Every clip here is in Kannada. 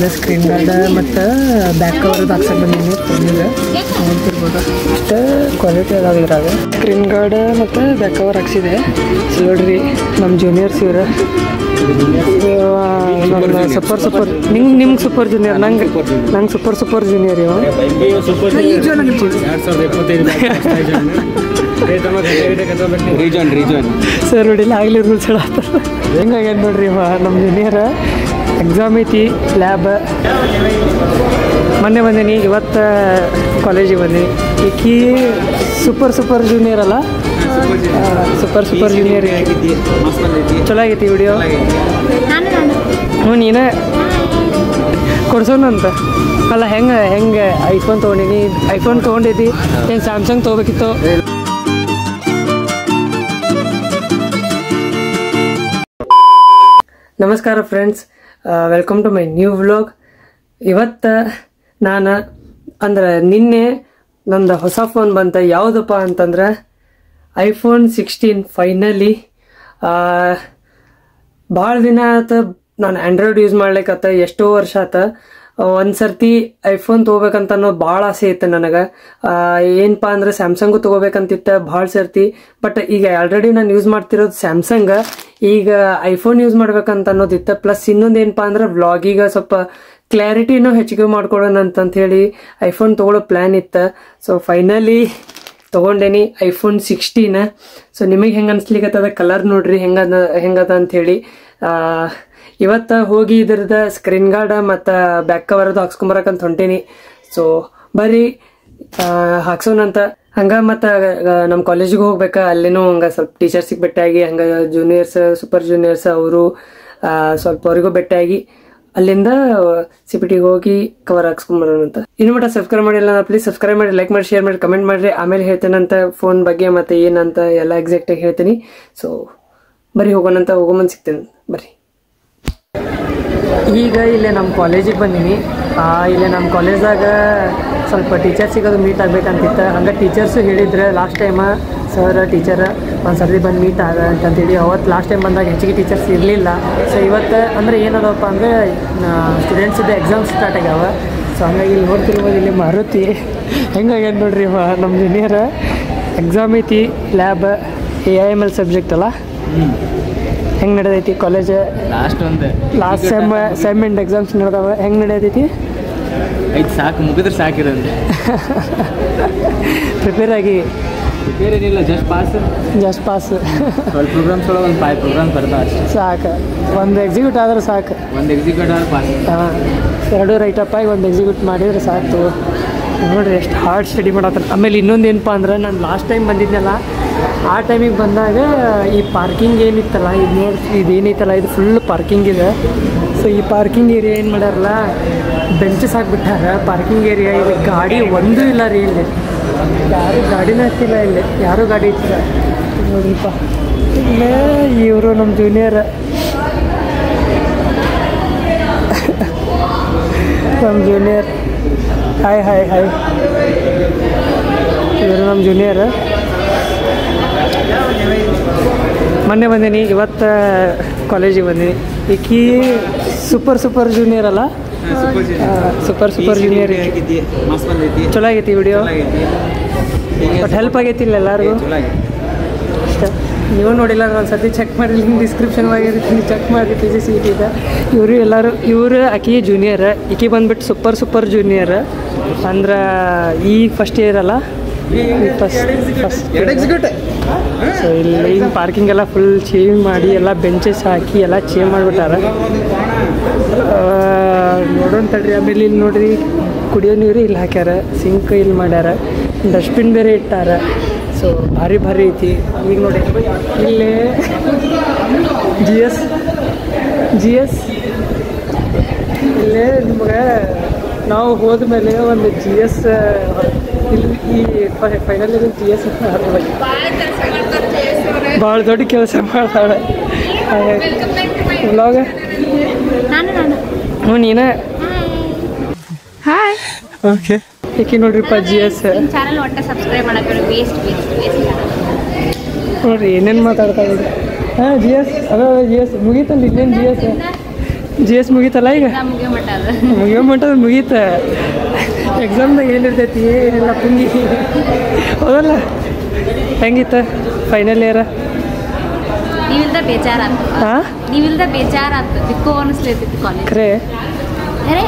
ಸ್ಕ್ರೀನ್ ಗಾರ್ಡ್ ಮತ್ತು ಬ್ಯಾಕ್ ಕವರ್ ಹಾಕ್ಸಕ್ಕೆ ಬಂದೀನಿ ಫೋನಿಗೆ ನೋಡ್ತಿರ್ಬೋದು. ಅಷ್ಟು ಕ್ವಾಲಿಟಿ ಅದಾವೆ ಇದ್ರಾಗ. ಸ್ಕ್ರೀನ್ ಗಾರ್ಡ್ ಮತ್ತು ಬ್ಯಾಕ್ ಕವರ್ ಹಾಕ್ಸಿದೆ. ನೋಡ್ರಿ ನಮ್ಮ ಜೂನಿಯರ್ಸ್ ಇವರು ಸೂಪರ್ ನಿಮ್ಗೆ ಸೂಪರ್ ಜೂನಿಯರ್, ನಂಗೆ ಸೂಪರ್ ಜೂನಿಯರ್ ಇವ. ಸರ್ ನೋಡಿಲ್ಲ ಆಗಲಿ ರೂಲ್ಸ್ ಹೇಳತ್ತಾರ. ಹೆಂಗಾಗ್ಯದ ನೋಡ್ರಿ ಇವ ನಮ್ಮ ಜೂನಿಯರ್. ಎಕ್ಸಾಮ್ ಐತಿ, ಲ್ಯಾಬ್. ಮೊನ್ನೆ ಬಂದೀನಿ, ಇವತ್ತು ಕಾಲೇಜಿಗೆ ಬಂದೀನಿ. ಈಕಿ ಸೂಪರ್ ಜೂನಿಯರ್ ಅಲ್ಲ, ಸೂಪರ್ ಜೂನಿಯರ್. ಚಲೋ ಆಗೈತಿ ವಿಡಿಯೋ. ಹ್ಞೂ ನೀನೇ ಕೊಡ್ಸೋಣಂತ ಅಲ್ಲ. ಹೆಂಗೆ ಐಫೋನ್ ತೊಗೊಂಡಿನಿ. ಐಫೋನ್ ತೊಗೊಂಡಿದ್ದಿ ಏನು ಸ್ಯಾಮ್ಸಂಗ್ ತೊಗೋಬೇಕಿತ್ತು? ನಮಸ್ಕಾರ friends, welcome to my new vlog. ಇವತ್ತು ನಾನು ನಿನ್ನೆ ನಂದು ಹೊಸ ಫೋನ್ ಬಂತ. ಯಾವುದಪ್ಪ ಅಂತಂದ್ರೆ ಐಫೋನ್ 16 ಫೈನಲಿ. ಭಾಳ ದಿನ ಆತ ನಾನು ಆ್ಯಂಡ್ರಾಯ್ಡ್ ಯೂಸ್ ಮಾಡ್ಲಿಕ್ಕತ್ತ, ಎಷ್ಟೋ ವರ್ಷ ಆತ. ಒಂದು ಸರ್ತಿ ಐಫೋನ್ ತೊಗೋಬೇಕಂತ ಅನ್ನೋದು ಭಾಳ ಆಸೆ ಇತ್ತು ನನಗೆ. ಏನಪ್ಪ ಅಂದ್ರೆ ಸ್ಯಾಮ್ಸಂಗು ತೊಗೋಬೇಕಂತಿತ್ತು ಭಾಳ ಸರ್ತಿ. ಬಟ್ ಈಗ ಆಲ್ರೆಡಿ ನಾನು ಯೂಸ್ ಮಾಡ್ತಿರೋದು ಸ್ಯಾಮ್ಸಂಗ್. ಈಗ ಐಫೋನ್ ಯೂಸ್ ಮಾಡ್ಬೇಕಂತ ಅನ್ನೋದಿತ್ತು. ಪ್ಲಸ್ ಇನ್ನೊಂದು ಏನಪ್ಪ ಅಂದ್ರೆ ವ್ಲಾಗಿಗೆ ಸ್ವಲ್ಪ ಕ್ಲಾರಿಟಿನೂ ಹೆಚ್ಚಿಗೆ ಮಾಡ್ಕೊಡೋಣ ಅಂತ ಹೇಳಿ ಐಫೋನ್ ತೊಗೊಳ್ಳೋ ಪ್ಲ್ಯಾನ್ ಇತ್ತು. ಸೊ ಫೈನಲಿ ತೊಗೊಂಡೇನಿ ಐಫೋನ್ 16. ಸೊ ನಿಮಗೆ ಹೆಂಗೆ ಅನ್ಸ್ಲಿಕ್ಕತ್ತದ ಕಲರ್ ನೋಡ್ರಿ ಹೆಂಗದ ಅಂಥೇಳಿ. ಇವತ್ತು ಹೋಗಿ ಇದ್ರದ್ದು ಸ್ಕ್ರೀನ್ ಗಾರ್ಡ್ ಮತ್ತು ಬ್ಯಾಕ್ ಕವರ್ದು ಹಾಕ್ಸ್ಕೊಂಬರಕಂತ ಹೊಂಟೀನಿ. ಸೊ ಬರ್ರಿ ಹಾಕ್ಸೋಣಂತ. ಹಂಗೆ ಮತ್ತು ನಮ್ಮ ಕಾಲೇಜಿಗೆ ಹೋಗ್ಬೇಕಾ, ಅಲ್ಲಿನೂ ಹಂಗೆ ಸ್ವಲ್ಪ ಟೀಚರ್ಸಿಗೆ ಭೇಟಿಯಾಗಿ, ಹಂಗೆ ಜೂನಿಯರ್ಸ್ ಸೂಪರ್ ಜೂನಿಯರ್ಸ್ ಅವರು ಸ್ವಲ್ಪ ಅವರಿಗೂ ಭೇಟಿಯಾಗಿ ಅಲ್ಲಿಂದ CPTಗೆ ಹೋಗಿ ಕವರ್ ಹಾಕ್ಸ್ಕೊಂಬರೋಣಂತ. ಇನ್ನು ಮಟ್ಟ ಸಬ್ಸ್ಕ್ರೈಬ್ ಮಾಡಿಲ್ಲ ಪ್ಲೀಸ್ ಸಬ್ಸ್ಕ್ರೈಬ್ ಮಾಡಿ, ಲೈಕ್ ಮಾಡಿ, ಶೇರ್ ಮಾಡಿ, ಕಮೆಂಟ್ ಮಾಡಿರಿ. ಆಮೇಲೆ ಹೇಳ್ತೇನಂತ ಫೋನ್ ಬಗ್ಗೆ ಮತ್ತು ಏನಂತ ಎಲ್ಲ ಎಕ್ಸಾಕ್ಟಾಗಿ ಹೇಳ್ತೀನಿ. ಸೊ ಬರ್ರಿ ಹೋಗೋಣಂತ. ಹೋಗೋಮಂದು ಸಿಗ್ತೇನೆ ಬರ್ರಿ. ಈಗ ಇಲ್ಲೇ ನಮ್ಮ ಕಾಲೇಜಿಗೆ ಬಂದೀನಿ. ಇಲ್ಲೇ ನಮ್ಮ ಕಾಲೇಜ್ದಾಗ ಸ್ವಲ್ಪ ಟೀಚರ್ಸಿಗೆ ಅದು ಮೀಟ್ ಆಗಬೇಕಂತಿತ್ತು. ಹಂಗೆ ಟೀಚರ್ಸು ಹೇಳಿದ್ರೆ ಲಾಸ್ಟ್ ಟೈಮ ಸರ್ ಟೀಚರ್ ಒಂದು ಸರ್ತಿ ಬಂದು ಮೀಟ್ ಆಗ ಅಂತಂತೇಳಿ. ಅವತ್ತು ಲಾಸ್ಟ್ ಟೈಮ್ ಬಂದಾಗ ಹೆಚ್ಚಿಗೆ ಟೀಚರ್ಸ್ ಇರಲಿಲ್ಲ. ಸೊ ಇವತ್ತು ಅಂದರೆ ಏನದಪ್ಪ ಅಂದರೆ ಸ್ಟೂಡೆಂಟ್ಸಿದ್ದು ಎಕ್ಸಾಮ್ಸ್ ಸ್ಟಾರ್ಟ್ ಆಗ್ಯಾವ. ಸೊ ಹಂಗಾಗಿ ಇಲ್ಲಿ ನೋಡ್ತಿರ್ಬೋದು, ಇಲ್ಲಿ ಮಾರುತಿ ಹೆಂಗಾಗ್ಯದ ನೋಡ್ರಿ ನಮ್ಮ ಜೂನಿಯರ್. ಎಕ್ಸಾಮ್ ಐತಿ, ಲ್ಯಾಬ್, AIML ಸಬ್ಜೆಕ್ಟ್ ಅಲ್ಲ. ಹೆಂಗೆ ನಡೆದೈತಿ college? Last sem end exams ನಡೆದಾವ. ಹೆಂಗೆ ನಡೆದೈತಿ? ಸಾಕು, ಮುಗಿದ್ರೆ ಸಾಕಿರೋದು. ಪ್ರಿಪೇರ್ ಆಗಿ ಏನಿಲ್ಲ, ಜಸ್ಟ್ ಪಾಸ್. 12 ಪ್ರೋಗ್ರಾಮ್ಸ್ ಒಳಗೆ ಒಂದು 5 ಪ್ರೋಗ್ರಾಮ್ ಬರ್ತಾವೆ ಅಷ್ಟೇ. ಸಾಕು, ಒಂದು ಎಕ್ಸಿಕ್ಯೂಟ್ ಆದ್ರೆ ಸಾಕು. ಒಂದು ಎಕ್ಸಿಕ್ಯೂಟ್ ಆದ್ರೆ ಪಾಸ್. ಹಾಂ, 2 ರೈಟಪ್ ಆಗಿ ಒಂದು ಎಕ್ಸಿಕ್ಯೂಟ್ ಮಾಡಿದ್ರೆ ಸಾಕು. ನೋಡಿರಿ ಎಷ್ಟು ಹಾರ್ಡ್ ಸ್ಟಡಿ ಮಾಡತ್ತಾರೆ. ಆಮೇಲೆ ಇನ್ನೊಂದು ಏನಪ್ಪ ಅಂದ್ರೆ, ನಾನು ಲಾಸ್ಟ್ ಟೈಮ್ ಬಂದಿದ್ನಲ್ಲ, ಆ ಟೈಮಿಗೆ ಬಂದಾಗ ಈ ಪಾರ್ಕಿಂಗ್ ಏನಿತ್ತಲ್ಲ, ಇದು ನೋಡಿ ಇದೇನೈತಲ್ಲ, ಇದು ಫುಲ್ ಪಾರ್ಕಿಂಗ್ ಇದೆ. ಸೊ ಈ ಪಾರ್ಕಿಂಗ್ ಏರಿಯಾ ಏನು ಮಾಡ್ಯಾರಲ್ಲ, ಬೆಂಚಸ್ ಹಾಕ್ಬಿಟ್ಟಾರ ಪಾರ್ಕಿಂಗ್ ಏರಿಯಾ. ಇಲ್ಲಿ ಗಾಡಿ ಒಂದೂ ಇಲ್ಲ ರೀ, ಇಲ್ಲಿ ಯಾರೂ ಗಾಡಿನ ಹತ್ತಿಲ್ಲ. ಇಲ್ಲಿ ಯಾರೂ ಗಾಡಿ ಇತ್ತಿಲ್ಲ ನೋಡ್ರಿಪ್ಪ. ಇಲ್ಲೇ ಇವರು ನಮ್ಮ ಜೂನಿಯರ್, ಹಾಯ್ ಇವರು ನಮ್ಮ ಜೂನಿಯರ್. ಮೊನ್ನೆ ಬಂದೀನಿ, ಇವತ್ತು ಕಾಲೇಜಿಗೆ ಬಂದೀನಿ. ಈಕಿ ಸೂಪರ್ ಜೂನಿಯರ್ ಅಲ್ಲ, ಸೂಪರ್ ಜೂನಿಯರ್. ಚಲೋ ಆಗೈತಿ ವಿಡಿಯೋ, ಬಟ್ ಹೆಲ್ಪ್ ಆಗೈತಿಲ್ಲ ಎಲ್ಲರಿಗೂ ಅಷ್ಟೇ. ನೀವು ನೋಡಿಲ್ಲ ಅಂದ್ರೆ ಒಂದು ಸರ್ತಿ ಚೆಕ್ ಮಾಡಿ, ಲಿಂಕ್ ಡಿಸ್ಕ್ರಿಪ್ಷನ್ ಆಗಿರ್ತೀನಿ, ಚೆಕ್ ಮಾಡಿ. PGCET ಇದೆ. ಇವರು ಆಕಿ ಜೂನಿಯರ್. ಈಕಿ ಬಂದ್ಬಿಟ್ಟು ಸೂಪರ್ ಜೂನಿಯರ್. ಅಂದ್ರೆ ಈ ಫಸ್ಟ್ ಇಯರ್ ಅಲ್ಲ, ಫಸ್ಟ್. ಸೊ ಇಲ್ಲಿ ಪಾರ್ಕಿಂಗ್ ಎಲ್ಲ ಫುಲ್ ಚೇಂಜ್ ಮಾಡಿ, ಎಲ್ಲ ಬೆಂಚಸ್ ಹಾಕಿ ಎಲ್ಲ ಚೇಂಜ್ ಮಾಡಿಬಿಟ್ಟಾರ. ನೋಡೋಣ ತಡ್ರಿ. ಆಮೇಲೆ ಇಲ್ಲಿ ನೋಡ್ರಿ, ಕುಡಿಯೋ ನೀರು ಇಲ್ಲಿ ಹಾಕ್ಯಾರ, ಸಿಂಕ್ ಇಲ್ಲಿ ಮಾಡ್ಯಾರ, ಡಸ್ಟ್ಬಿನ್ ಬೇರೆ ಇಟ್ಟಾರ. ಸೊ ಭಾರಿ ಐತಿ. ಈಗ ನೋಡಿ ಇಲ್ಲೇ ಜಿ ಎಸ್ ಇಲ್ಲೇ ನಿಮ್ಗೆ ನಾವು ಹೋದ್ಮೇಲೆ ಒಂದು GS ಇಲ್ಲಿ ಈ ಫೈನಲ್ GS ಭಾಳ ದೊಡ್ಡ ಕೆಲಸ ಮಾಡ್ತಾಳೆ ವ್ಲಾಗ. ಹ್ಞೂ ನೀನೇ. ಹಾಯ್. ಓಕೆ, ಏಕೆ ನೋಡ್ರಿಪ್ಪ GS ನೋಡ್ರಿ ಏನೇನು ಮಾತಾಡ್ತಾ ಇದ್ರಿ. ಹಾಂ GS, ಅದ GS ಮುಗೀತಲ್ಲ, ಇನ್ನೇನು GS GS ಮುಗೀತಲ್ಲ ಈಗ ಮುಗಿಯೋ ಮಟ್ಟದ ಮುಗೀತ ಎಕ್ಸಾಮ್ದಾಗ ಏನಿರ್ತೈತಿ ಏನಿಲ್ಲ ಪುಂಗಿ ಹೌದಲ್ಲ ಹೆಂಗಿತ್ತ ಫೈನಲ್ ಇಯರ ನೀವಿಲ್ದ ಬೇಜಾರಾತು ಹಾಂ ನೀವಿಲ್ದ ಬೇಜಾರಾತು ದಿಕ್ಕೋ ಅನಿಸ್ಲೈತಿತ್ತು ಕಾಲೇಜ್ ಖರೆ ಖರೆ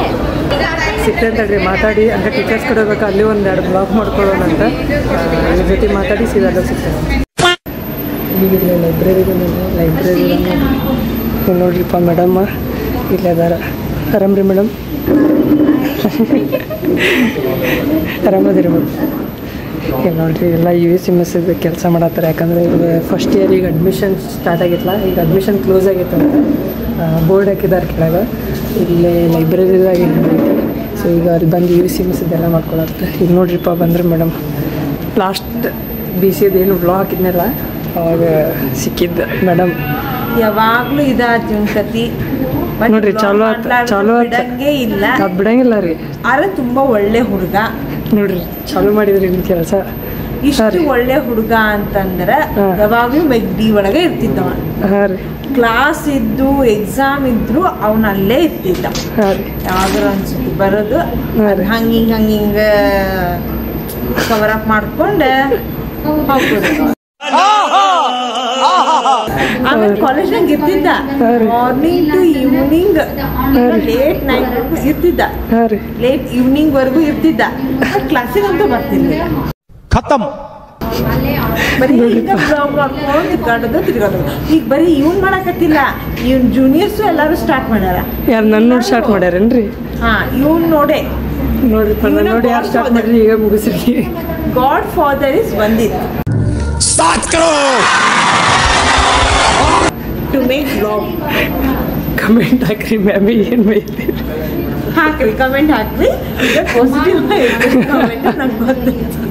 ಸಿಗ್ತೇನೆ ತಡ್ರಿ ಮಾತಾಡಿ ಹಂಗೆ ಟೀಚರ್ಸ್ ಕಡೆ ಬೇಕು ಅಲ್ಲಿ ಒಂದೆರಡು ಬ್ಲಾಕ್ ಮಾಡ್ಕೊಳ್ಳೋಣ ಅಂತ ಇದ್ರ ಜೊತೆ ಮಾತಾಡಿ ಸೀದಾ ಸಿಗ್ತೇನೆ ಈಗಿಲ್ಲ ಲೈಬ್ರರಿ ನೋಡ್ರಿಪ್ಪ ಮೇಡಮ್ಮ ಇಲ್ಲೇ ಅದಾರ ಆರಾಮ್ರಿ ಮೇಡಮ್ ಆರಾಮದಿರಿ ಮೇಡಮ್ ಈಗ ನೋಡಿರಿ ಎಲ್ಲ USMS ಕೆಲಸ ಮಾಡತ್ತಾರೆ ಯಾಕಂದರೆ ಇವಾಗ ಫಸ್ಟ್ ಇಯರ್ ಈಗ ಅಡ್ಮಿಷನ್ ಸ್ಟಾರ್ಟ್ ಆಗಿತ್ತಲ್ಲ ಈಗ ಅಡ್ಮಿಷನ್ ಕ್ಲೋಸ್ ಆಗಿತ್ತಂತ ಬೋರ್ಡ್ ಹಾಕಿದ್ದಾರೆ ಕೆಳಗೆ ಇಲ್ಲೇ ಲೈಬ್ರರಿದಾಗಿ ಐತೆ ಸೊ ಈಗ ಅಲ್ಲಿ ಬಂದು USMS ಇದೆಲ್ಲ ಮಾಡ್ಕೊಳತ್ತೆ ಈಗ ನೋಡ್ರಿಪ್ಪ ಬಂದ್ರೆ ಮೇಡಮ್ ಲಾಸ್ಟ್ BCದು ಏನು ಬ್ಲಾಗ್ ಹಾಕಿದ್ನಲ್ಲ ಅವಾಗ ಸಿಕ್ಕಿದ್ದ ಮೇಡಮ್ ಯಾವಾಗ್ಲೂ ಕತಿ ನೋಡ್ರಿ ಚಾಲು ಬಿಡಂಗೆ ಇಲ್ಲ ಬಿಡಂಗಿಲ್ಲ ರೀ ಆದ್ರೆ ತುಂಬಾ ಒಳ್ಳೆ ಹುಡುಗ ನೋಡ್ರಿ ಚಾಲು ಮಾಡಿದ್ರಿ ನಿಮ್ಮ ಕೆಲಸ ಇಷ್ಟು ಒಳ್ಳೆ ಹುಡುಗ ಅಂತಂದ್ರ ಯಾವಾಗ್ಲೂ ಮೆಗ್ಡಿ ಒಳಗೆ ಇರ್ತಿದ್ದವ ಹಾಂ ರೀ ಕ್ಲಾಸ್ ಇದ್ದು ಎಕ್ಸಾಮ್ ಇದ್ರು ಅವನ ಅಲ್ಲೇ ಇರ್ತಿದ್ದ ಹಾಂ ರೀ ಯಾವಾಗಾರ ಅನ್ಸುತ್ತೆ ಬರೋದು ಹಂಗಿಂಗ ಕವರ್ ಅಪ್ ಮಾಡ್ಕೊಂಡು ಹೋಗ್ಬೋದು ಆಮೇಲೆ ಕಾಲೇಜ್ನಾಗ ಇರ್ತಿದ್ದ morning to evening late night ಇರ್ತಿದ್ದ ಲೇಟ್ ಈವ್ನಿಂಗ್ ವರ್ಗು ಇರ್ತಿದ್ದ ಕ್ಲಾಸಿಗಂತೂ ಬರ್ತಿರ್ಲಿಲ್ಲ ಖತಮ್ ಬರೀ ಈಗ ಬ್ಲಾಗ್ ಮಾಡ್ಕೊಂಡು ತಿರ್ಗಾಡೋದು ಈಗ ಬರೀ ಇವ್ನ್ ಮಾಡಕತ್ತಿಲ್ಲ ಇವ್ನ ಜೂನಿಯರ್ಸು ಎಲ್ಲಾರು ಸ್ಟಾರ್ಟ್ ಮಾಡ್ಯಾರ ಯಾರು ನನ್ನ ನೋಡಿ ಸ್ಟಾರ್ಟ್ ಮಾಡ್ಯಾರೇನ್ರಿ ಹಾ ಇವ್ನ್ ನೋಡೇ ನೋಡ್ರಿಪ್ಪ ನೋಡಿ ಯಾರು ಸ್ಟಾರ್ಟ್ ಮಾಡ್ರಿ ಈಗ ಮುಗಿಸ್ರಿ ಗಾಡ್ ಫಾದರ್ ಇಸ್ ಬಂದಿತ್ತು ಟು ಮೇಕ್ ಬ್ಲಾಗ್ ಕಮೆಂಟ್ ಹಾಕ್ರಿ ಮ್ಯಾಮಿ ಏನು ಬೈತೀರಿ ಹಾಕ್ರಿ ಕಮೆಂಟ್ ಹಾಕ್ರಿ ಪಾಸಿಟಿವ್ ಕಮೆಂಟ್ ನಂಗೆ ಗೊತ್ತಾಯ್ತು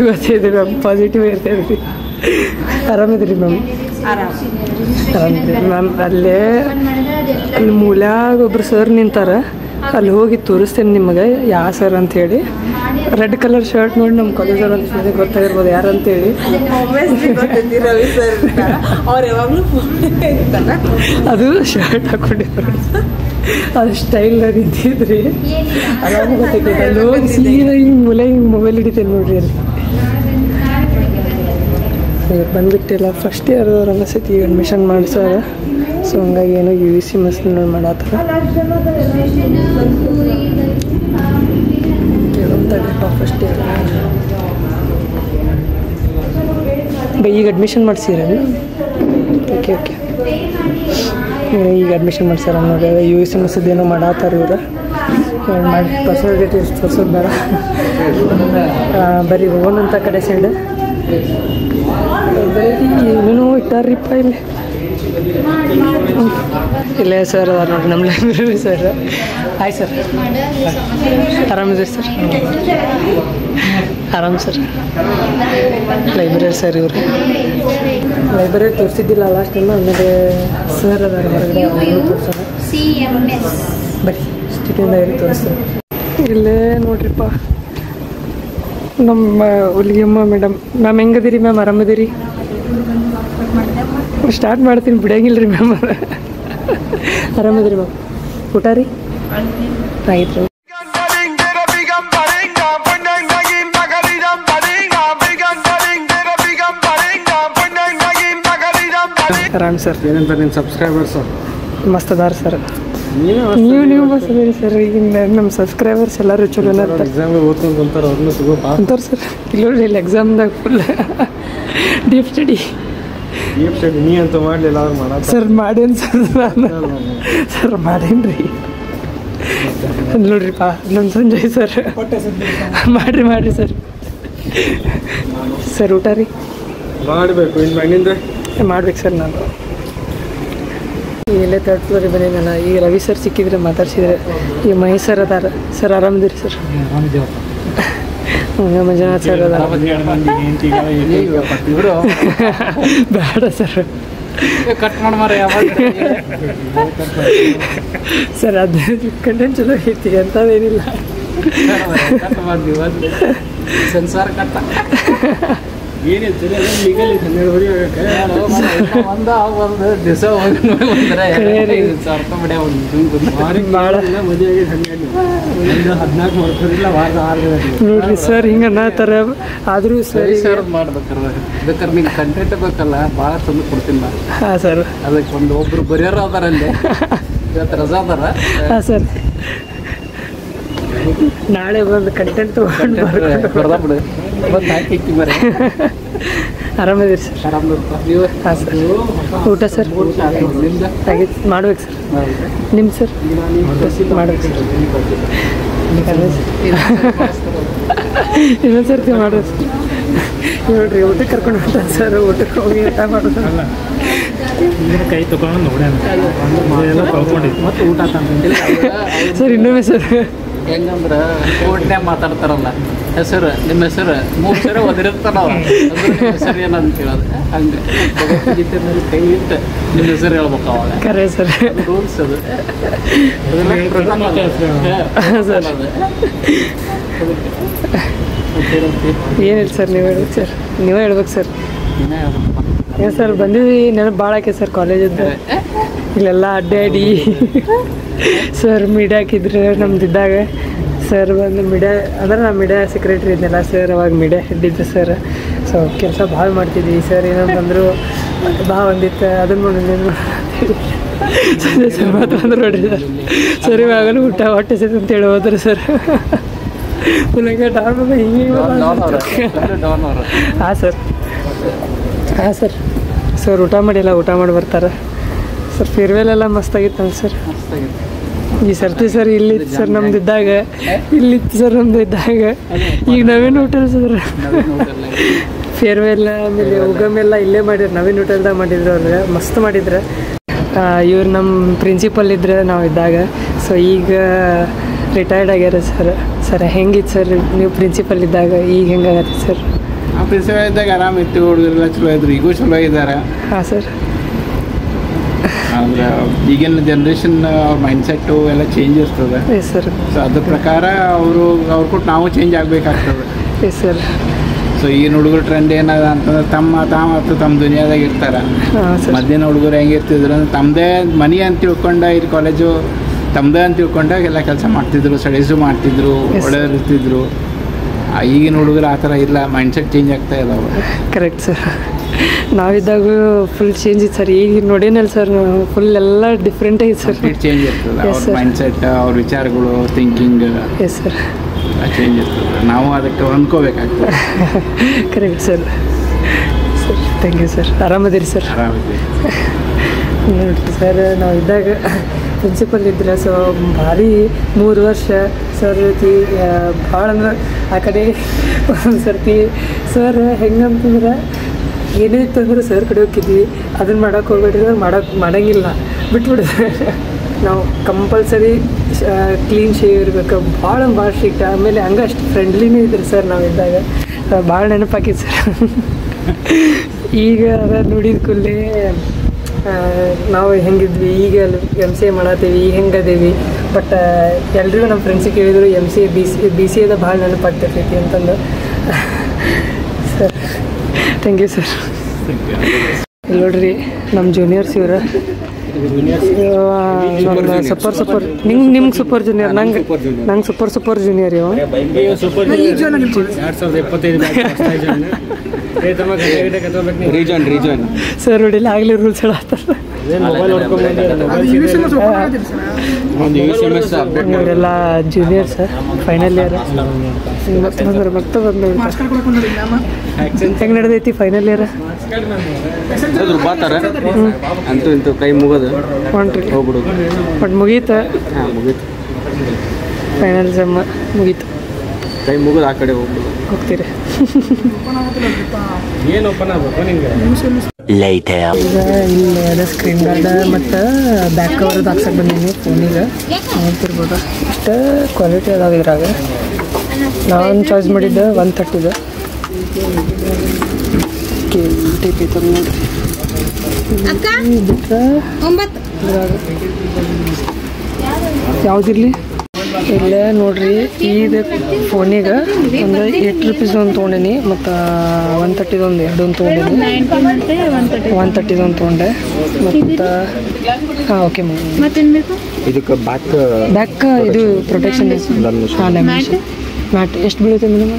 ಗೊತ್ತಿದೆ ಮ್ಯಾಮ್ ಪಾಸಿಟಿವ್ ಇರ್ತೇವೆ ಆರಾಮಿದ್ರಿ ಮ್ಯಾಮ್ ಆರಾಮಿದ್ರಿ ಮ್ಯಾಮ್ ಅಲ್ಲಿ ಮೂಲ್ಯಾಗ ಒಬ್ರು ಸರ್ ನಿಂತಾರ ಅಲ್ಲಿ ಹೋಗಿ ತೋರಿಸ್ತೇನೆ ನಿಮಗೆ ಯಾವ ಸರ್ ಅಂಥೇಳಿ ರೆಡ್ ಕಲರ್ ಶರ್ಟ್ ನೋಡಿ ನಮ್ಮ ಕಾಲೇಜವ್ರು ಅಂತ ಗೊತ್ತಾಗಿರ್ಬೋದು ಯಾರು ಅಂತೇಳಿ ರವಿ ಸರ್ ಅವ್ರು ಯಾವಾಗಲೂ ಅದು ಶರ್ಟ್ ಹಾಕೊಂಡಿದ್ರು ಅದು ಸ್ಟೈಲ್ನಾಗ ನಿಂತಿದ್ರಿ ಆರಾಮ ಗೊತ್ತಾಗ್ತೈತೆ ಅಲ್ಲಿ ಹೋಗಿ ಸೀದಾ ಹಿಂಗೆ ಮೂಲೆ ಹಿಂಗೆ ಮೊಬೈಲ್ ಹಿಡಿತೇನೆ ನೋಡ್ರಿ ಅಲ್ಲಿ ಬಂದುಬಿಟ್ಟಿಲ್ಲ ಫಸ್ಟ್ ಇಯರ್ ರಂಗಸತಿ ಈಗ ಅಡ್ಮಿಷನ್ ಮಾಡಿಸೋರ ಸೊ ಹಂಗಾಗಿ ಏನೋ USMS ನೋಡಿ ಮಾಡತ್ತಾರ ಕೇಳಂತಡ್ರಿಪ್ಪ ಫಸ್ಟ್ ಇಯರ್ ಈಗ ಅಡ್ಮಿಷನ್ ಮಾಡ್ಸಿರೇನು ಓಕೆ ಓಕೆ ಈಗ ಅಡ್ಮಿಷನ್ ಮಾಡ್ಸಾರ ನೋಡಿ USMS ಏನೋ ಮಾಡತ್ತಾರ ಇವ್ರು ಮಾಡಿ ಪರ್ಸನಲ್ ಡೀಟೇಲ್ಸ್ ತೋರ್ಸೋದು ಬೇಡ ಬರೀ ಹೋಗೋಣಂತ ಕಡೆ ಸೈಡ್ ಏನೇನೋ ಇಟ್ಟಾರ್ರಿಪ್ಪ ಇಲ್ಲಿ ಇಲ್ಲೇ ಸರ್ ಅದ ನೋಡ್ರಿ ನಮ್ಮ ಲೈಬ್ರರಿ ಸರ್ ಹಾಯ್ ಸರ್ ಆರಾಮಿದ್ರಿ ಸರ್ ಆರಾಮ್ ಸರ್ ಲೈಬ್ರರಿ ಸರ್ ಇವರು ಲೈಬ್ರರಿ ತೋರಿಸಿದ್ದಿಲ್ಲ ಲಾಸ್ಟ್ ಟೈಮ್ ಆಮೇಲೆ ಸರ್ ಅದಾರ ಹೊರಗಡೆ ತೋರಿಸೋಣ ಬರೀ ಸ್ಟಿಟಿಂದ ತೋರಿಸ್ತಾರೆ ಇಲ್ಲೇ ನೋಡ್ರಿಪ್ಪ ನಮ್ಮ ಹುಲಿಗೆಮ್ಮ ಮೇಡಮ್ ಮ್ಯಾಮ್ ಹೆಂಗದಿರಿ ಮ್ಯಾಮ್ ಆರಾಮದಿರಿ ಸ್ಟಾರ್ಟ್ ಮಾಡ್ತೀನಿ ಬಿಡಂಗಿಲ್ಲ ರೀ ಮ್ಯಾಮ್ ಆರಾಮದಿರಿ ಮ್ಯಾಮ್ ಊಟ ರೀ ಆಯ್ತು ರೀ ಆರಾಮ್ ಸರ್ ಏನಂತಾರೆ ನಿಮ್ಮ ಸಬ್ಸ್ಕ್ರೈಬರ್ಸ್ ಮಸ್ತ್ ಅದಾರ ಸರ್ ನೀವು ಮಸ್ತ್ ಅದಿರಿ ಸರ್ ಈಗ ನಮ್ಮ ಸಬ್ಸ್ಕ್ರೈಬರ್ಸ್ ಎಲ್ಲರೂ ಚಲೋ ಎಕ್ಸಾಮ್ಗೆ ಓದ್ಕೊಂಡು ಕುಂತಾರೆ ಅವ್ರನ್ನೂ ಸಿಗೋಪ್ಪ ಅಂತಾರೆ ಸರ್ ಇಲ್ಲಿ ಇಲ್ಲಿ ಎಕ್ಸಾಮ್ದಾಗ ಫುಲ್ ಡೀಪ್ ಸ್ಟಡಿ ನೀ ಅಂತ ಮಾಡಲಿಲ್ಲ ಅವ್ರು ಮಾಡ ಸರ್ ಮಾಡೇನು ಸರ್ ನಾನು ಸರ್ ಮಾಡೇನು ರೀ ನೋಡ್ರಿಪ್ಪ ನಮ್ಮ ಸಂಜಯ್ ಸರ್ ಮಾಡಿರಿ ಸರ್ ಸರ್ ಊಟ ರೀ ಮಾಡಬೇಕು ಇನ್ನು ಮಣ್ಣಿಂದ ಮಾಡ್ಬೇಕು ಸರ್ ನಾನು ಇಲ್ಲೇ ಥರ್ಡ್ ಫ್ಲೋರಿಗೆ ಬಂದಿದ್ದಾನ ಈಗ ರವಿ ಸರ್ ಸಿಕ್ಕಿದ್ರೆ ಮಾತಾಡ್ಸಿದ್ರೆ ಈಗ ಮಹೇಶ್ ಸರ್ ಅದಾರ ಸರ್ ಆರಾಮದಿರಿ ಸರ್ ಮಂಜುನಾಥ್ ಸರ್ ಅದಾರ ಬೇಡ ಸರ್ ಕಟ್ ಮಾಡಿ ಸರ್ ಅದು ಕಂಟೆಂಟ್ ಚಲೋ ಐತಿ ಅಂಥದ್ದೇನಿಲ್ಲ ಸೆನ್ಸಾರ್ ಕಟ್ಟ ಏನಿತ್ತು ಲೀಗಲ್ 12 ಒಂದು ದಿವಸ ಹೋಗಿ ನೋಡಿ ಬಂದ್ರೆ 2,000 ರೂಪಾಯಿ ಭಾಳ ಮದುವೆ ಆಗಿ 14 ಮಾಡ್ತಾರಿಲ್ಲ ವಾರದ 6 ನೋಡ್ರಿ ಸರ್ ಹಿಂಗೆ ಅನ್ನತ್ತಾರ ಆದರೂ ಸರ್ ಸರ್ ಮಾಡ್ಬೇಕಾರೆ ಬೇಕಾದ್ರೆ ನಿಂಗೆ ಕಂಟೆಂಟ್ ಬೇಕಲ್ಲ ಭಾಳ ತಂದು ಕೊಡ್ತೀನಿ ನಾನು. ಹಾಂ ಸರ್ ಅದಕ್ಕೆ ಒಬ್ರು ಬರೆಯೋರು ಅದಾರಲ್ಲಿ ಇವತ್ತು ರಜಾ ಅದಾರ. ಹಾಂ ಸರ್ ನಾಳೆ ಬಂದು ಕಂಟೆಂಟ್ ತೊಗೊಂಡು ಬರ್ದಾ ಬಿಡು ಬಂದು ಹಾಕಿ ಬರೀ ಆರಾಮದಿರಿ ಸರ್ ಆರಾಮ ನೀವು. ಹಾಂ ಸರ್ ಊಟ ಸರ್ ನಿಮ್ದು ಆಗೈತೆ ಮಾಡ್ಬೇಕು ಸರ್ ನಿಮ್ಮ ಸರ್ ಮಾಡ್ಬೇಕು ಸರ್ ಇನ್ನೊಂದು ಸರ್ತಿ ಮಾಡೋದು ನೋಡ್ರಿ ಊಟಕ್ಕೆ ಕರ್ಕೊಂಡು ಹೋಗ್ತಾನೆ ಸರ್ ಊಟಕ್ಕೆ ಹೋಗಿ ಊಟ ಮಾಡೋದು ಕೈ ತಗೊಂಡು ನೋಡ್ಯಾನ ಕಳ್ಕೊಂಡಿದ್ದು ಮತ್ತೆ ಊಟ ತಂದಿಲ್ಲ ಸರ್ ಇನ್ನೊಮ್ಮೆ ಸರ್ ಹೆಂಗಂದ್ರೆ ಕೋರ್ಟ್ನ್ಯಾಗ ಮಾತಾಡ್ತಾರಲ್ಲ ಹೆಸರು ನಿಮ್ಮ ಹೆಸರು 3 ಸರಿ ಒದರಿರ್ತಾರ ನಿಮ್ಮ ಹೆಸರು ಏನಂತ ಕೇಳೋದು ಹಂಗೆ ಭಗವದ್ಗೀತೆಯಲ್ಲಿ ಕೈ ಇಟ್ಟು ನಿಮ್ಮ ಹೆಸರು ಹೇಳ್ಬೇಕು ಅವಾಗ ಕರೆ ಸರ್ ರೂಲ್ಸ್ ಅದು ಸರ್ ಏನಿಲ್ಲ ಸರ್ ನೀವು ಹೇಳ್ಬೇಕು ಸರ್ ನೀವೇ ಹೇಳ್ಬೇಕು ಸರ್ ಏನು ಸರ್ ಬಂದಿದ್ವಿ ನೆನಪು ಭಾಳ ಆಕೆ ಸರ್ ಕಾಲೇಜದ್ದು ಇಲ್ಲೆಲ್ಲ ಅಡ್ಡಾಡಿ ಸರ್ ಮೀಡಿಯಾ ಹಾಕಿದ್ರು ನಮ್ದಿದ್ದಾಗ ಸರ್ ಬಂದು ಮೀಡಿಯಾ ಅಂದ್ರೆ ನಾನು ಮೀಡಿಯಾ ಸೆಕ್ರೆಟ್ರಿ ಇದ್ನಲ್ಲ ಸರ್ ಅವಾಗ ಮೀಡಿಯಾ ಹೆಡ್ಡಿದ್ದು ಸರ್ ಸೊ ಕೆಲಸ ಭಾಳ ಮಾಡ್ತಿದ್ವಿ ಸರ್ ಏನಂತಂದ್ರು ಭಾಳ ಒಂದಿತ್ತು ಅದನ್ನು ನೋಡಿ ಸರ್ ಮಾತ್ರ ಅಂದ್ರೆ ನೋಡ್ರಿ ಸರ್ ಸರ್ ಇವಾಗಲೂ ಊಟ ಹೊಟ್ಟೆ ಸರಿ ಅಂತೇಳಿ ಹೋದ್ರೆ ಸರ್ ಪುನಃ ಡಾನ್ ಹಿಂಗೆ ಹಾಂ ಸರ್ ಹಾಂ ಸರ್ ಸರ್ ಊಟ ಮಾಡಿಲ್ಲ ಊಟ ಮಾಡಿ ಬರ್ತಾರೆ ಸರ್ ಫೇರ್ವೆಲ್ ಎಲ್ಲ ಮಸ್ತಾಗಿತ್ತಲ್ಲ ಸರ್ ಈ ಸರ್ತಿ ಸರ್ ಇಲ್ಲಿತ್ತು ಸರ್ ನಮ್ದು ಇದ್ದಾಗ ಇಲ್ಲಿತ್ತು ಸರ್ ನಮ್ದು ಇದ್ದಾಗ ಈಗ ನವೀನ್ ಹೋಟೆಲ್ ಸರ್ ಫೇರ್ವೆಲ್ ಆಮೇಲೆ ಉಗಮೆಲ್ಲ ಇಲ್ಲೇ ಮಾಡಿದ್ರು ನವೀನ್ ಹೋಟೆಲ್ದಾಗ ಮಾಡಿದ್ರು ಅವ್ರಿಗೆ ಮಸ್ತ್ ಮಾಡಿದ್ರು ಇವ್ರು ನಮ್ಮ ಪ್ರಿನ್ಸಿಪಲ್ ಇದ್ರೆ ನಾವು ಇದ್ದಾಗ ಸೊ ಈಗ ರಿಟೈರ್ಡ್ ಆಗ್ಯಾರ ಸರ್ ಸರ್ ಹೆಂಗಿತ್ತು ಸರ್ ನೀವು ಪ್ರಿನ್ಸಿಪಲ್ ಇದ್ದಾಗ ಈಗ ಹೆಂಗಾಗತ್ತೆ ಸರ್ ಪ್ರಿನ್ಸಿಪಲ್ ಇದ್ದಾಗ ಆರಾಮಿತ್ತು ಹುಡುಗರೆಲ್ಲ ಚಲೋ ಇದ್ರು ಈಗೂ ಚಲೋ ಇದ್ದಾರೆ. ಹಾಂ ಸರ್ ಅಂದ್ರೆ ಈಗಿನ ಜನ್ರೇಷನ್ ಅವ್ರ ಮೈಂಡ್ಸೆಟ್ಟು ಎಲ್ಲ ಚೇಂಜ್ ಇರ್ತದೆ. S sir. ಸೊ ಅದ್ರ ಪ್ರಕಾರ ಅವ್ರ ಕೊಟ್ಟು ನಾವು ಚೇಂಜ್ ಆಗಬೇಕಾಗ್ತದೆ. Yes sir. ಸೊ ಈಗಿನ ಹುಡುಗರು ಟ್ರೆಂಡ್ ಏನದ ಅಂತಂದ್ರೆ ತಮ್ಮ ದುನಿಯಾದಾಗ ಇರ್ತಾರೆ. ಮಧ್ಯಾಹ್ನ ಹುಡುಗರು ಹೆಂಗಿರ್ತಿದ್ರು ಅಂದ್ರೆ ತಮ್ಮದೇ ಮನಿ ಅಂತ ತಿಳ್ಕೊಂಡು ಇಲ್ಲಿ ಕಾಲೇಜು ತಮ್ಮದೇ ಅಂತ ತಿಳ್ಕೊಂಡಾಗ ಎಲ್ಲ ಕೆಲಸ ಮಾಡ್ತಿದ್ರು, ಸ್ಟಡೀಸು ಮಾಡ್ತಿದ್ರು, ಒಳ್ಳೆಯವ್ರು ಇರ್ತಿದ್ರು. ಈಗಿನ ಹುಡುಗರು ಆ ಥರ ಇಲ್ಲ, ಮೈಂಡ್ಸೆಟ್ ಚೇಂಜ್ ಆಗ್ತಾ ಇದಾವೆ. Correct sir. ನಾವಿದ್ದಾಗ ಫುಲ್ ಚೇಂಜ್ ಇತ್ತು ಸರ್. ಈಗ ನೋಡೇನಲ್ಲ ಸರ್ ಫುಲ್ ಎಲ್ಲ ಡಿಫ್ರೆಂಟ್ ಐತೆ ಸರ್. ಚೇಂಜ್ ಇರ್ತದೆ ಅವ್ರ ಮೈಂಡ್ಸೆಟ್, ಅವ್ರ ವಿಚಾರಗಳು, ಥಿಂಕಿಂಗ್. Yes sir. ಚೇಂಜ್ ಇರ್ತದೆ, ನಾವು ಅದಕ್ಕೆ ಹೊಂದ್ಕೋಬೇಕಾಗ್ತದೆ. Correct sir. Sir thank you sir. ಆರಾಮದಿರಿ ಸರ್? ಆರಾಮಿದೆ ನೋಡಿರಿ ಸರ್, ನಾವು ಇದ್ದಾಗ ಪ್ರಿನ್ಸಿಪಲ್ ಇದ್ರೆ ಸೊ ಭಾರಿ 3 ವರ್ಷ ಸರ್ ಜೊತೆ ಭಾಳ ಅಂದ್ರೆ ಆ ಕಡೆ ಒಂದು ಸರ್ತಿ ಸರ್ ಹೆಂಗಂತಂದ್ರೆ ಏನೇ ಇತ್ತಂದ್ರೆ ಸರ್ ಕಡೆ ಹೋಗಿದ್ವಿ, ಅದನ್ನು ಮಾಡೋಕೆ ಹೋಗ್ಬೇಡ್ರಿ ಮಾಡೋಂಗಿಲ್ಲ ಬಿಟ್ಬಿಡಿದ್ರೆ ನಾವು ಕಂಪಲ್ಸರಿ ಕ್ಲೀನ್ ಶೇವ್ ಇರಬೇಕು, ಭಾಳ ಸ್ಟ್ರಿಕ್ಟ್. ಆಮೇಲೆ ಹಂಗೆ ಅಷ್ಟು ಫ್ರೆಂಡ್ಲಿನೇ ಇದ್ರಿ ಸರ್ ನಾವಿದ್ದಾಗ, ಭಾಳ ನೆನಪಾಕಿತ್ತು ಸರ್. ಈಗ ಅದ ನೋಡಿದ ಕೂಡಲೇ ನಾವು ಹೆಂಗಿದ್ವಿ, ಈಗ MCA ಮಾಡತ್ತೀವಿ, ಈಗ ಹೆಂಗದೇವಿ. ಬಟ್ ಎಲ್ರಿಗೂ ನಮ್ಮ ಫ್ರೆಂಡ್ಸಿಗೆ ಕೇಳಿದ್ರು MCA BCA ಭಾಳ ನೆನಪಾಗ್ತೈತಿ ಅಂತಂದು. Sir thank you sir. ಇಲ್ಲಿ ನೋಡ್ರಿ ನಮ್ಮ ಜೂನಿಯರ್ಸ್ ಇವ್ರು, ನಮ್ಮ ಸೂಪರ್ ನಿಮ್ಗೆ ಸೂಪರ್ ಜೂನಿಯರ್, ನಂಗೆ ಸೂಪರ್ ಜೂನಿಯರ್ ಇವ. 2017 ರೀಜನ್ ಸರ್ ನೋಡಿಲ್ಲ ಆಗಲಿ ರೂಲ್ಸ್ ಹೇಳತ್ತಾರ. ಇವರೆಲ್ಲ ಜೂನಿಯರ್ ಸರ್, ಫೈನಲ್ ಇಯರ್. ಮತ್ತೆ ಬಂದು ಹೆಂಗೆ ನಡೆದೈತಿ ಫೈನಲ್ ಇಯರ್? ಬಾತಾರ ಅಂತೂ ಇಂತೂ ಕೈ ಮುಗೋದು ಹೊಂಟ್ರಿ ಹೋಗ್ಬಿಡೋದು. ಬಟ್ ಮುಗೀತು, ಮುಗೀತು, ಫೈನಲ್ ಸೆಮ್ ಮುಗೀತು, ಕೈ ಮುಗಿದು ಆ ಕಡೆ ಹೋಗ್ಬಿಡೋದು. ಹೋಗ್ತೀರಿ. ಏನು ಓಪನ್ ಆಗ್ಬೇಕು ನಿಂಗೆ? ಈಗ ಇಲ್ಲಿ ಅದೇ ಸ್ಕ್ರೀನ್ ಗಾರ್ಡ್ ಮತ್ತು ಬ್ಯಾಕ್ ಕವರ್ದು ಹಾಕ್ಸಕ್ಕೆ ಬಂದೀನಿ ಫೋನಿಗೆ. ನೋಡ್ತಿರ್ಬೋದು ಇಷ್ಟು ಕ್ವಾಲಿಟಿ ಅದಾವ ಇದ್ರಾಗ. ನಾನು ಚಾಯ್ಸ್ ಮಾಡಿದ್ದೆ 130 KTP ತಂದು ಬಿಟ್ಟರೆ ಯಾವುದಿರಲಿ ಇಲ್ಲೇ ನೋಡ್ರಿ ಇದು ಫೋನಿಗೆ ಒಂದು ₹8 ಒಂದು ತೊಗೊಂಡೇನಿ ಮತ್ತು 130 ಒಂದು ಎರಡೊಂದು ತೊಗೊಂಡೇನಿ 130 ಒಂದು ತೊಗೊಂಡೆ ಮತ್ತು ಹಾಂ ಓಕೆ ಇದಕ್ಕೆ ಬ್ಯಾಕ್ ಇದು ಪ್ರೊಟೆಕ್ಷನ್ ಹಾಂ ಲ್ಯಾಮಿನೇಷನ್ ಮ್ಯಾಟ್ ಎಷ್ಟು ಬೀಳುತ್ತೆ ಮೇಡಮ್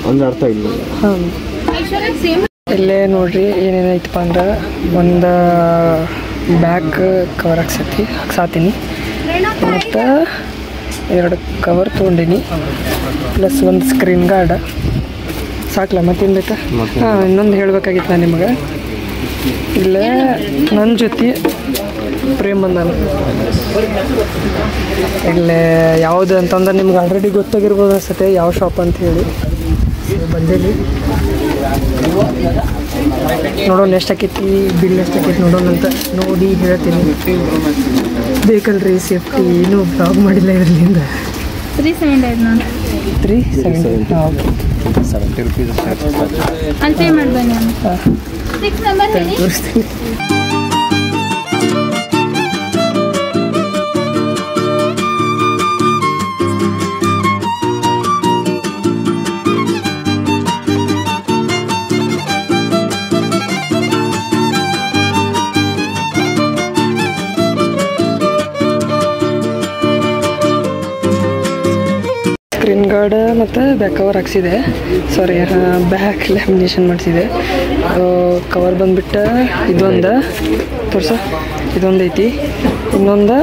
ಒಂದು ಅರ್ಥ ಇಲ್ಲ. ಹಾಂ ಇಲ್ಲೇ ನೋಡ್ರಿ ಏನೇನೈತಪ್ಪ ಅಂದ್ರೆ ಒಂದು ಬ್ಯಾಕ್ ಕವರ್ ಹಾಕ್ಸಾತೀನಿ ಮತ್ತು 2 ಕವರ್ ತೊಗೊಂಡೀನಿ ಪ್ಲಸ್ ಒಂದು ಸ್ಕ್ರೀನ್ ಗಾರ್ಡ್ ಸಾಕಲ್ಲ ಮತ್ತೇನು ಬೇಕಾ? ಹಾಂ ಇನ್ನೊಂದು ಹೇಳ್ಬೇಕಾಗಿತ್ತು ನಾನು ನಿಮಗೆ. ಇಲ್ಲೇ ನನ್ನ ಜೊತೆ ಪ್ರೇಮ್ ಬಂದಾನ. ಇಲ್ಲೇ ಯಾವುದು ಅಂತಂದ್ರೆ ನಿಮ್ಗೆ ಆಲ್ರೆಡಿ ಗೊತ್ತಾಗಿರ್ಬೋದು ಅನ್ಸುತ್ತೆ ಯಾವ ಶಾಪ್ ಅಂತ ಹೇಳಿ. ಬಂದೇನಿ ನೋಡೋಣ ಎಷ್ಟು ಆಕೈತಿ ಬಿಲ್ ಎಷ್ಟು ಆಕೈತಿ ನೋಡೋಣ ಅಂತ ನೋಡಿ ಹೇಳ್ತೀನಿ. ಬೇಕಲ್ರಿ ಸೇಫ್ಟಿ ಏನೂ ಬ್ಲಾಗ್ ಮಾಡಿಲ್ಲ ಇದರಿಂದ. 370 ಹಾಂ ಓಕೆ ₹70 ಅಲ್ಲಿ ಪೇ ಮಾಡಿ ಬನ್ನಿ ಹಾಂ 6 ನಂಬರ್ ಹೇಳಿ. ತೋರಿಸ್ತೀನಿ. ಸ್ಕ್ರೀನ್ ಗಾರ್ಡ್ ಮತ್ತು ಬ್ಯಾಕ್ ಕವರ್ ಹಾಕ್ಸಿದೆ, ಸಾರಿ ಬ್ಯಾಕ್ ಲ್ಯಾಮಿನೇಷನ್ ಮಾಡಿಸಿದೆ. ಕವರ್ ಬಂದುಬಿಟ್ಟು ಇದೊಂದು ತೋರ್ಸ, ಇದೊಂದು ಐತಿ, ಇನ್ನೊಂದು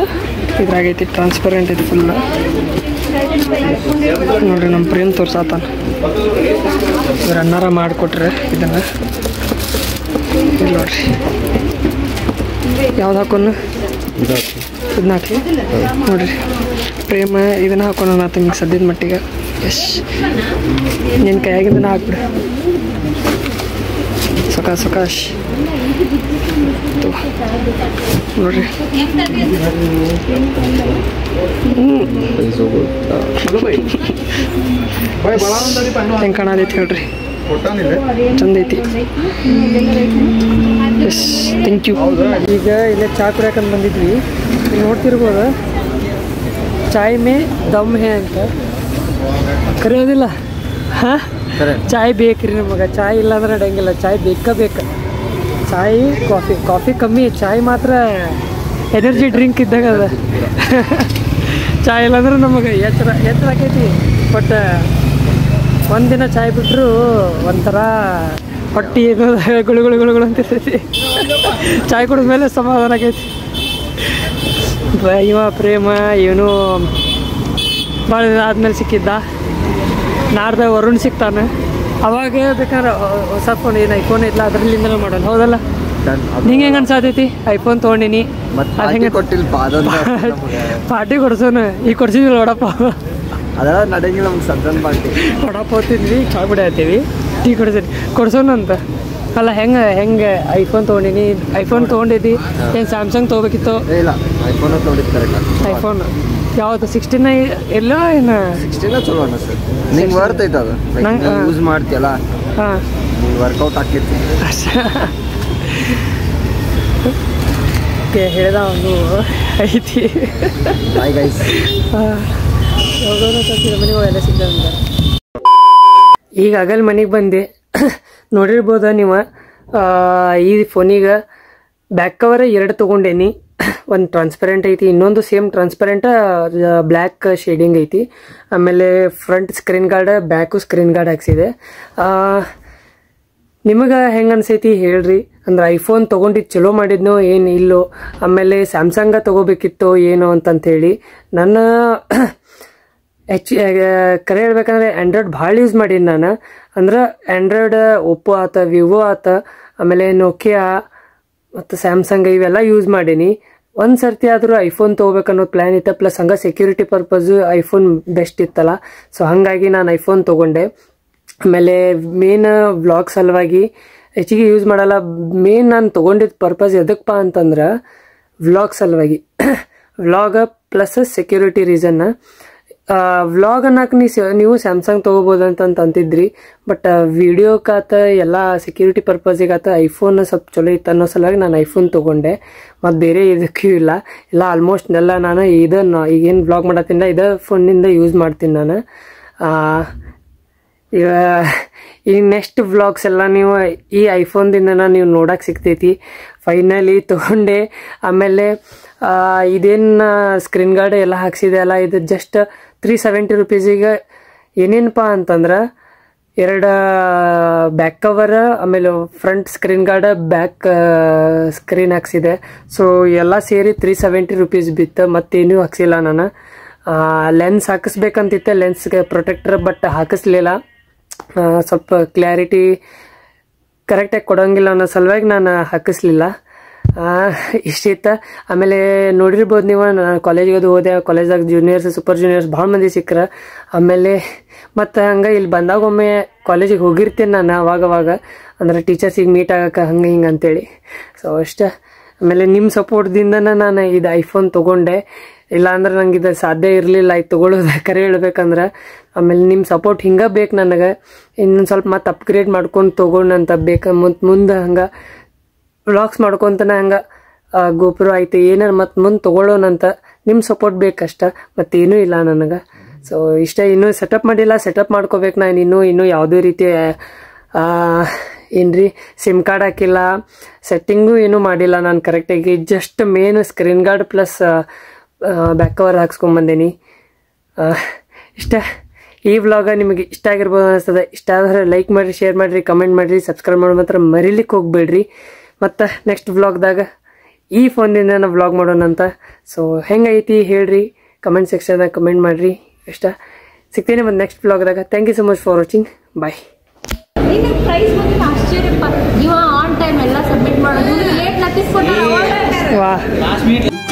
ಇದ್ರಾಗೈತಿ ಟ್ರಾನ್ಸ್ಪರೆಂಟ್ ಐತಿ ಫುಲ್. ನೋಡಿರಿ ನಮ್ಮ ಪ್ರೇಮ್ ತೋರ್ಸಾತಾನ, ಇವ್ರು ಅನ್ನಾರ ಮಾಡಿಕೊಟ್ರೆ ಇದನ್ನು. ಇಲ್ಲಿ ನೋಡ್ರಿ ಯಾವ್ದು ಹಾಕೋನು ಇದನ್ನ ಹಾಕಿ ನೋಡಿರಿ. ಪ್ರೇಮ ಇದನ್ನು ಹಾಕೋಣ ಆತ ನಿಮ್ಗೆ ಸದ್ಯದ ಮಟ್ಟಿಗೆ. ಎಸ್ ನಿನ್ನ ಕೈಯಾಗಿಂದನ ಹಾಕ್ಬಿಡು ಸೊಕಾಶ್ ನೋಡ್ರಿ. ಹೆಂಗೆ ಕಾಣತೈತಿ ಹೇಳ್ರಿ, ಚಂದ ಐತಿ. Yes thank you. ಈಗ ಇಲ್ಲೇ ಚಹಾ ಕುಡಿಯಾಕಂತ ಬಂದಿದ್ವಿ, ಈಗ ನೋಡ್ತಿರ್ಬೋದು ಚಾಯ್ ಮೇ ದಮ್ ಹೇ ಅಂತ ಕರೆಯೋದಿಲ್ಲ. ಹಾಂ ಚಾಯ್ ಬೇಕ್ರಿ ನಮಗೆ, ಚಾಯ್ ಇಲ್ಲ ಅಂದ್ರೆ ನಡೆಯಂಗಿಲ್ಲ, ಚಾಯ್ ಬೇಕು. ಚಾಯ್ ಕಾಫಿ ಕಮ್ಮಿ, ಚಾಯ್ ಮಾತ್ರ ಎನರ್ಜಿ ಡ್ರಿಂಕ್ ಇದ್ದಾಗ ಅದ. ಚಾಯ್ ಇಲ್ಲಾಂದ್ರೆ ನಮಗೆ ಎಚ್ಚರ ಆಕೈತಿ. ಬಟ್ ಒಂದಿನ ಚಾಯ್ ಬಿಟ್ಟರು ಒಂಥರ ಹೊಟ್ಟೆ ಏನು ಗುಳುಗುಳು ಅಂತಿರ್ತೈತಿ. ಚಾಯ್ ಕುಡಿದ್ಮೇಲೆ ಸಮಾಧಾನ ಆಕೈತಿ. ಇವ ಪ್ರೇಮ ಇವನು ಭಾಳ ದಿನ ಆದ್ಮೇಲೆ ಸಿಕ್ಕಿದ್ದ. ನಾಡ್ದ ವರುಣ್ ಸಿಗ್ತಾನೆ, ಅವಾಗ ಬೇಕಾದ್ರೆ ಹೊಸ ಫೋನ್ ಏನು ಐಫೋನ್ ಇಲ್ಲ ಅದರಲ್ಲಿಂದಲೇ ಮಾಡೋಣ. ಹೌದಲ್ಲ? ನಿಂಗೆ ಹೆಂಗೆ ಅನ್ಸಾತೈತಿ? ಐಫೋನ್ ತೊಗೊಂಡಿನಿ, ಅದು ಹೆಂಗೆ ಪಾರ್ಟಿ ಕೊಡ್ಸೋನು. ಈಗ ಕೊಡ್ಸಿದ್ವಿ ವಡಪ್ಪ, ಅದೆಲ್ಲ ನಡೆಯಂಗಿಲ್ಲ ನಮ್ಗೆ ಸದ್ದ ಪಾರ್ಟಿ. ವಡಪ್ಪ ಹೋಗ್ತಿದ್ವಿ, ಚಾ ಕುಡಿಯತ್ತೀವಿ, ಟೀ ಕೊಡ್ಸೋನು ಅಂತ. ಅಲ್ಲ ಹೆಂಗೆ ಐಫೋನ್ ತೊಗೊಂಡಿನಿ. ಐಫೋನ್ ತೊಗೊಂಡಿದ್ದಿ ಏನು ಸ್ಯಾಮ್ಸಂಗ್ ತೊಗೋಬೇಕಿತ್ತು? ಇಲ್ಲ ಐಫೋನ್ ತೊಗೊಂಡಿದ್ದು ಕರೆಕ್ಟ್. ಐಫೋನ್ ಯಾವುದು 16 ಇಲ್ಲ ಏನು 16 ಚಲೋ ಅನಿಸ್ತದೆ. ನಿಂಗೆ ವರ್ತ್ ಐತೆ ಅದು, ನಂಗೆ ಯೂಸ್ ಮಾಡ್ತೀಯಲ್ಲ, ಹಾಂ ವರ್ಕೌಟ್ ಆಕೈತಿ. ಓಕೆ ಹೇಳ್ದ ಅವನು ಐತಿ. Bye guys. ಹೋಗೋಣ ಮನೆಗಳೆಲ್ಲ ಸಿಗ್ತದೆ. ಈಗ ಆಗಲ್ ಮನೆಗೆ ಬಂದೆ. ನೋಡಿರ್ಬೋದ ನೀವು, ಈ ಫೋನಿಗೆ ಬ್ಯಾಕ್ ಕವರ್ 2 ತೊಗೊಂಡೇನಿ. ಒಂದು ಟ್ರಾನ್ಸ್ಪರೆಂಟ್ ಐತಿ, ಇನ್ನೊಂದು ಸೇಮ್ ಟ್ರಾನ್ಸ್ಪರೆಂಟ್ ಬ್ಲ್ಯಾಕ್ ಶೇಡಿಂಗ್ ಐತಿ. ಆಮೇಲೆ front screen guard, back screen guard ಹಾಕ್ಸಿದೆ. ನಿಮಗೆ ಹೆಂಗೆ ಅನ್ಸೈತಿ ಹೇಳ್ರಿ. ಅಂದ್ರೆ ಐಫೋನ್ ತೊಗೊಂಡಿದ್ದು ಚಲೋ ಮಾಡಿದ್ನೋ ಏನು ಇಲ್ಲೋ, ಆಮೇಲೆ ಸ್ಯಾಮ್ಸಂಗ ತೊಗೋಬೇಕಿತ್ತೋ ಏನೋ ಅಂತಂತೇಳಿ. ನನ್ನ ಕರೆ ಹೇಳ್ಬೇಕಂದ್ರೆ ಆ್ಯಂಡ್ರಾಯ್ಡ್ ಭಾಳ ಯೂಸ್ ಮಾಡೀನಿ ನಾನು. ಅಂದ್ರೆ ಆ್ಯಂಡ್ರಾಯ್ಡ್ ಒಪ್ಪೋ ಆತ, ವಿವೋ ಆತ, ಆಮೇಲೆ ನೋಕಿಯಾ ಮತ್ತು ಸ್ಯಾಮ್ಸಂಗ್ ಇವೆಲ್ಲ ಯೂಸ್ ಮಾಡೀನಿ. ಒಂದು ಸರ್ತಿ ಆದರೂ ಐಫೋನ್ ತೊಗೋಬೇಕನ್ನೋದು ಪ್ಲ್ಯಾನ್ ಇತ್ತು. ಪ್ಲಸ್ ಹಂಗೆ ಸೆಕ್ಯೂರಿಟಿ ಪರ್ಪಸ್ಸು ಐಫೋನ್ ಬೆಸ್ಟ್ ಇತ್ತಲ್ಲ, ಸೊ ಹಾಗಾಗಿ ನಾನು ಐಫೋನ್ ತೊಗೊಂಡೆ. ಆಮೇಲೆ ಮೇನ್ ವ್ಲಾಗ್ ಸಲುವಾಗಿ ಹೆಚ್ಚಿಗೆ ಯೂಸ್ ಮಾಡಲ್ಲ. ಮೇನ್ ನಾನು ತೊಗೊಂಡಿದ್ದ ಪರ್ಪಸ್ ಎದಕ್ಕಪ್ಪ ಅಂತಂದ್ರೆ ವ್ಲಾಗ್ ಸಲುವಾಗಿ. ವ್ಲಾಗ ಪ್ಲಸ್ ಸೆಕ್ಯೂರಿಟಿ ರೀಸನ್ನ. ವ್ಲಾಗ್ ಅನ್ನಕ್ಕೆ ನೀವು ಸ್ಯಾಮ್ಸಂಗ್ ತೊಗೋಬೋದು ಅಂತ ಅಂತಿದ್ರಿ. ಬಟ್ ವಿಡಿಯೋಕಾತ ಎಲ್ಲ ಸೆಕ್ಯೂರಿಟಿ ಪರ್ಪಸಿಗಾತ ಐಫೋನ್ ಸ್ವಲ್ಪ ಚಲೋ ಇತ್ತು ಅನ್ನೋ ಸಲುವಾಗಿ ನಾನು ಐಫೋನ್ ತೊಗೊಂಡೆ. ಮತ್ತು ಬೇರೆ ಇದಕ್ಕೂ ಇಲ್ಲ ಆಲ್ಮೋಸ್ಟ್ ಎಲ್ಲ ನಾನು ಇದನ್ನು ಈಗೇನು ವ್ಲಾಗ್ ಮಾಡತ್ತೀನಿ ಇದೇ ಫೋನಿಂದ ಯೂಸ್ ಮಾಡ್ತೀನಿ ನಾನು. ಈ ನೆಕ್ಸ್ಟ್ ವ್ಲಾಗ್ಸ್ ಎಲ್ಲ ನೀವು ಈ ಐಫೋನ್ದಿಂದ ನೀವು ನೋಡಕ್ಕೆ ಸಿಗ್ತೈತಿ. ಫೈನಲಿ ತೊಗೊಂಡೆ. ಆಮೇಲೆ ಇದೇನು ಸ್ಕ್ರೀನ್ ಗಾರ್ಡ್ ಎಲ್ಲ ಹಾಕ್ಸಿದೆ ಅಲ್ಲ, ಇದು ಜಸ್ಟ್ 370 ರೂಪೀಸಿಗೆ ಏನೇನಪ್ಪ ಅಂತಂದ್ರೆ 2 ಬ್ಯಾಕ್ ಕವರ್, ಆಮೇಲೆ front screen guard, back screen ಹಾಕ್ಸಿದೆ. ಸೊ ಎಲ್ಲ ಸೇರಿ 370 ರೂಪೀಸ್ ಬಿತ್ತು. ಮತ್ತೇನೂ ಹಾಕ್ಸಿಲ್ಲ ನಾನು. ಲೆನ್ಸ್ ಹಾಕಿಸ್ಬೇಕಂತಿತ್ತೆ, ಲೆನ್ಸ್ಗೆ ಪ್ರೊಟೆಕ್ಟರ್, ಬಟ್ ಹಾಕಿಸ್ಲಿಲ್ಲ. ಸ್ವಲ್ಪ ಕ್ಲಾರಿಟಿ ಕರೆಕ್ಟಾಗಿ ಕೊಡೋಂಗಿಲ್ಲ ಅನ್ನೋ ಸಲುವಾಗಿ ನಾನು ಹಾಕಿಸ್ಲಿಲ್ಲ. ಇಷ್ಟಿತ್ತು. ಆಮೇಲೆ ನೋಡಿರ್ಬೋದು ನೀವು, ನಾನು ಕಾಲೇಜಿಗೆ ಅದು ಹೋದೆ. ಕಾಲೇಜ್ದಾಗ ಜೂನಿಯರ್ಸ್, ಸೂಪರ್ ಜೂನಿಯರ್ಸ್ ಭಾಳ ಮಂದಿ ಸಿಕ್ಕರು. ಆಮೇಲೆ ಮತ್ತು ಹಂಗೆ ಇಲ್ಲಿ ಬಂದಾಗ ಒಮ್ಮೆ ಕಾಲೇಜಿಗೆ ಹೋಗಿರ್ತೀನಿ ನಾನು ಅವಾಗವಾಗ, ಅಂದ್ರೆ ಟೀಚರ್ಸಿಗೆ ಮೀಟ್ ಆಗಕ್ಕೆ ಹಂಗೆ ಹಿಂಗೆ ಅಂತೇಳಿ. ಸೊ ಅಷ್ಟೇ. ಆಮೇಲೆ ನಿಮ್ಮ ಸಪೋರ್ಟ್ದಿಂದ ನಾನು ಇದು ಐಫೋನ್ ತೊಗೊಂಡೆ. ಇಲ್ಲಾಂದ್ರೆ ನಂಗೆ ಇದು ಸಾಧ್ಯ ಇರಲಿಲ್ಲ ಇದು ತೊಗೊಳ್ಳೋದು, ಕರೆ ಹೇಳ್ಬೇಕಂದ್ರೆ. ಆಮೇಲೆ ನಿಮ್ಮ ಸಪೋರ್ಟ್ ಹಿಂಗೆ ಬೇಕು ನನಗೆ. ಇನ್ನೊಂದು ಸ್ವಲ್ಪ ಮತ್ತೆ ಅಪ್ಗ್ರೇಡ್ ಮಾಡ್ಕೊಂಡು ತೊಗೊಂಡಂತ ಬೇಕು. ಮುಂದೆ ಹಂಗೆ ವ್ಲಾಗ್ಸ್ ಮಾಡ್ಕೊತಾನೆ ಹಂಗೆ ಗೋಪುರ ಐತೆ ಏನಾರು ಮತ್ತು ಮುಂದೆ ತೊಗೊಳ್ಳೋಣಂತ ನಿಮ್ಮ ಸಪೋರ್ಟ್ ಬೇಕಷ್ಟ, ಮತ್ತೇನೂ ಇಲ್ಲ ನನಗೆ. ಸೊ ಇಷ್ಟ. ಇನ್ನೂ ಸೆಟಪ್ ಮಾಡಿಲ್ಲ, ಸೆಟಪ್ ಮಾಡ್ಕೋಬೇಕು ನಾನು. ಇನ್ನೂ ಯಾವುದೇ ರೀತಿ ಏನ್ರಿ ಸಿಮ್ ಕಾರ್ಡ್ ಹಾಕಿಲ್ಲ, ಸೆಟ್ಟಿಂಗು ಏನೂ ಮಾಡಿಲ್ಲ ನಾನು ಕರೆಕ್ಟಾಗಿ. Just main screen guard plus back cover ಹಾಕ್ಸ್ಕೊಂಬಂದೇನಿ. ಇಷ್ಟ. ಈ ವ್ಲಾಗ ನಿಮಗೆ ಇಷ್ಟ ಆಗಿರ್ಬೋದು ಅನಿಸ್ತದೆ. ಇಷ್ಟ ಆದರೆ ಲೈಕ್ ಮಾಡಿರಿ, ಶೇರ್ ಮಾಡಿರಿ, ಕಮೆಂಟ್ ಮಾಡಿರಿ, ಸಬ್ಸ್ಕ್ರೈಬ್ ಮಾಡೋ ಮಾತ್ರ ಮರಿಲಿಕ್ಕೆ ಹೋಗ್ಬೇಡ್ರಿ. ಮತ್ತು ನೆಕ್ಸ್ಟ್ ವ್ಲಾಗ್ದಾಗ ಈ ಫೋನಿಂದ ನಾನು ವ್ಲಾಗ್ ಮಾಡೋಣಂತ. ಸೊ ಹೆಂಗೈತಿ ಹೇಳ್ರಿ, ಕಮೆಂಟ್ ಸೆಕ್ಷನ್ದಾಗ ಕಮೆಂಟ್ ಮಾಡಿರಿ. ಇಷ್ಟ. ಸಿಗ್ತೀನಿ ಮತ್ತು ನೆಕ್ಸ್ಟ್ ವ್ಲಾಗ್ದಾಗ. Thank you so much for watching. Bye. Price ಬಗ್ಗೆ ಆಶ್ಚರ್ಯಪ್ಪ, ನೀವು ಆನ್ ಟೈಮ್ ಎಲ್ಲ ಸಬ್ಮಿಟ್ ಮಾಡೋದು ಲೇಟ್ ನತಿಸ್ಕೊಟ್ಟ. ವಾಹ್.